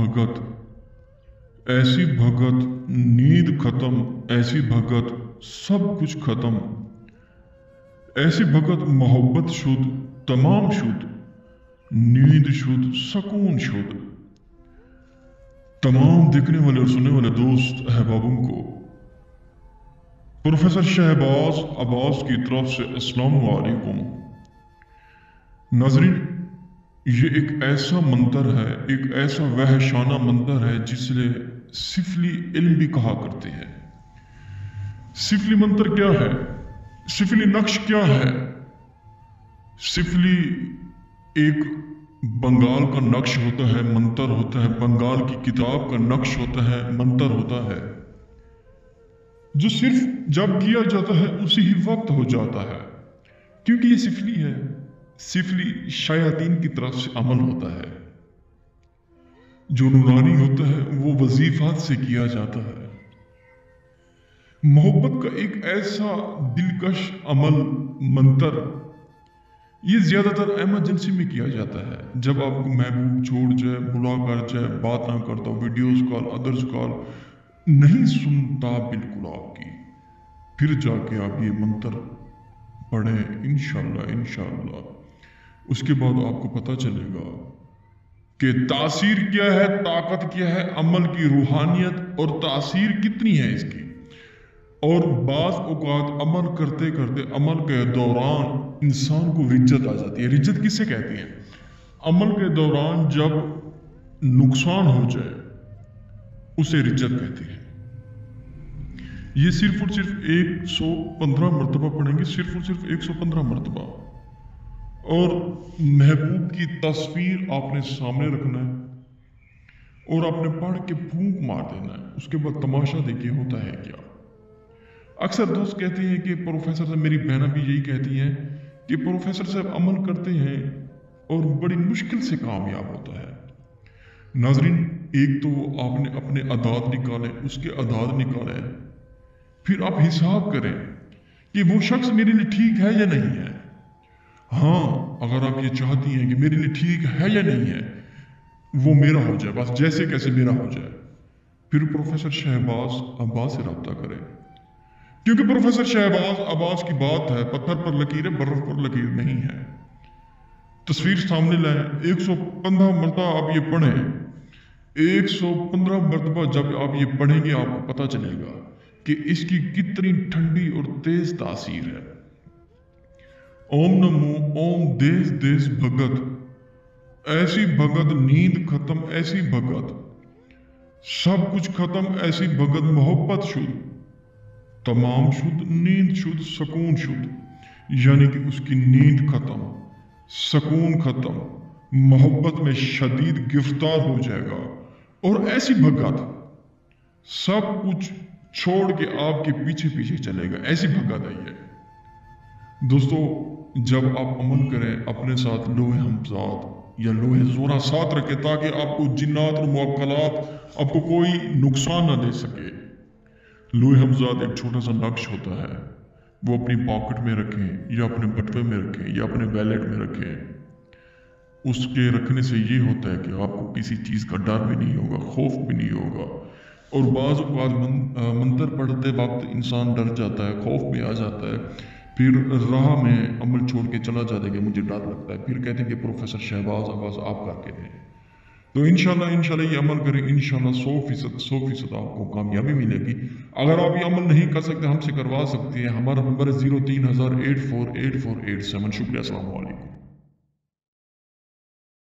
भगत, ऐसी भगत, नींद खत्म, ऐसी भगत, सब कुछ खत्म, ऐसी भगत, मोहब्बत शुद्ध, तमाम शुद्ध, नींद शुद्ध, सुकून शुद्ध। तमाम देखने वाले और सुनने वाले दोस्त अहबाबों को प्रोफेसर शहबाज अब्बास की तरफ से अस्सलाम वालेकुम। नाज़रीन, ये एक ऐसा मंतर है, एक ऐसा वहशाना मंतर है जिसे सिफली इल्म भी कहा करते हैं। सिफली मंतर क्या है? सिफली नक्श क्या है? सिफली एक बंगाल का नक्श होता है, मंतर होता है, बंगाल की किताब का नक्श होता है, मंतर होता है, जो सिर्फ जब किया जाता है उसी ही वक्त हो जाता है, क्योंकि ये सिफली है। सिफली शयातीन की तरफ से अमल होता है, जो नूरानी होता है वो वजीफात से किया जाता है। मोहब्बत का एक ऐसा दिलकश अमल, मंतर, ये ज्यादातर इमरजेंसी में किया जाता है, जब आपको महबूब छोड़ जाए, बुला कर जाए, बात ना करता, वीडियोस कॉल, अदर्स कॉल नहीं सुनता बिल्कुल आपकी, फिर जाके आप ये मंतर पढ़ें इंशाअल्लाह। उसके बाद आपको पता चलेगा कि तासीर क्या है, ताकत क्या है, अमल की रूहानियत और तासीर कितनी है इसकी। और बाज़ औक़ात अमल करते करते, अमल के दौरान इंसान को रिज्जत आ जाती है। रिज्जत किसे कहती है? अमल के दौरान जब नुकसान हो जाए उसे रिज्जत कहती है। ये सिर्फ और सिर्फ 115 मरतबा पढ़ेंगे, सिर्फ और सिर्फ 115 मरतबा, और महबूब की तस्वीर आपने सामने रखना है और आपने पढ़ के फूंक मार देना है। उसके बाद तमाशा देखिए होता है क्या। अक्सर दोस्त कहते हैं कि प्रोफेसर साहब, मेरी बहना भी यही कहती हैं कि प्रोफेसर साहब अमल करते हैं और बड़ी मुश्किल से कामयाब होता है। नाज़रीन, एक तो आपने अपने अदाद निकाले, उसके अदाद निकाले, फिर आप हिसाब करें कि वो शख्स मेरे लिए ठीक है या नहीं है। हाँ, अगर आप ये चाहती हैं कि मेरे लिए ठीक है या नहीं है, वो मेरा हो जाए, बस जैसे कैसे मेरा हो जाए, फिर प्रोफेसर शहबाज अब्बास से रब्ता करें, क्योंकि प्रोफेसर शहबाज अब्बास की बात है, पत्थर पर लकीर है, बर्फ पर लकीर नहीं है। तस्वीर सामने लाएं, 115 मरतबा आप ये पढ़ें। 115 मरतबा जब आप ये पढ़ेंगे आपको पता चलेगा कि इसकी कितनी ठंडी और तेज तासीर है। ओम नमो ओम देश देश भगत, ऐसी भगत, नींद खत्म, ऐसी भगत, सब कुछ खत्म, ऐसी भगत, मोहब्बत शुद्ध, तमाम शुद्ध, नींद शुद्ध, सुकून शुद्ध, यानी कि उसकी नींद खत्म, सुकून खत्म, मोहब्बत में शदीद गिरफ्तार हो जाएगा। और ऐसी भगत सब कुछ छोड़ के आपके पीछे पीछे चलेगा, ऐसी भगत है ये। दोस्तों, जब आप अमल करें, अपने साथ लोहे हमजाद या लोहे जोरा साथ रखें, ताकि आपको जिन्नात और मुअक्कलात आपको कोई नुकसान ना दे सके। लोहे हमजाद एक छोटा सा नक्श होता है, वो अपनी पॉकेट में रखें या अपने बटुए में रखें या अपने वैलेट में रखें। उसके रखने से ये होता है कि आपको किसी चीज़ का डर भी नहीं होगा, खौफ भी नहीं होगा। और बाज़ मंतर पढ़ते वक्त इंसान डर जाता है, खौफ भी आ जाता है, फिर राह में अमल छोड़ के चला जाता है कि मुझे डर लगता है, फिर कहते हैं कि प्रोफेसर शहबाज अब्बास आप करके दें। तो इंशाल्लाह ये अमल करें, इंशाल्लाह 100% आपको कामयाबी मिलेगी। अगर आप ये अमल नहीं कर सकते, हमसे करवा सकते हैं। हमारा नंबर है 03,000 848487। शुक्रिया, अस्सलाम वालेकुम।